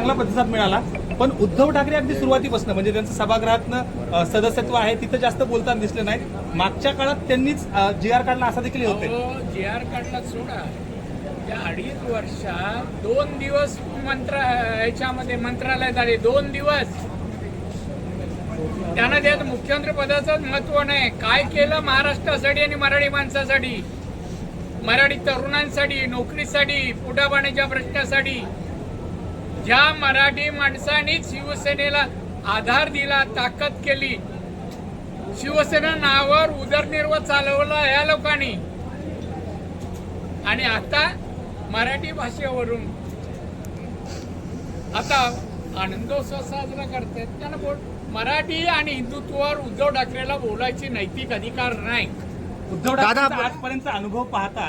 चांगला प्रतिसाद मिळाला, पण उद्धव ठाकरे अगदी सुरुवातीपासून म्हणजे त्यांचं सभागृहातनं सदस्यत्व आहे तिथं जास्त बोलताना दिसले नाहीत. मागच्या काळात त्यांनीच GR काढला असं देखील होते. GR काढला सोडा, त्या 2.5 वर्षात 2 दिवस ह्याच्यामध्ये मंत्रालयात आले, 2 दिवस. त्यांना त्यात मुख्यमंत्री पदाचं महत्व नाही. काय केलं महाराष्ट्रासाठी आणि मराठी माणसासाठी, मराठी तरुणांसाठी, नोकरीसाठी, पोटापाण्याच्या प्रश्नासाठी. ज्या मराठी माणसांनीच शिवसेनेला आधार दिला, ताकद केली, शिवसेना नावावर उदरनिर्वाह चालवला या लोकांनी, आणि आता मराठी भाषेवरून आता आनंदोत्सव साजरा करतात. त्यांना मराठी आणि हिंदुत्वावर उद्धव ठाकरेला बोलायची नैतिक अधिकार नाही. उद्धव ठाकरेंचा आजपर्यंतचा अनुभव पाहता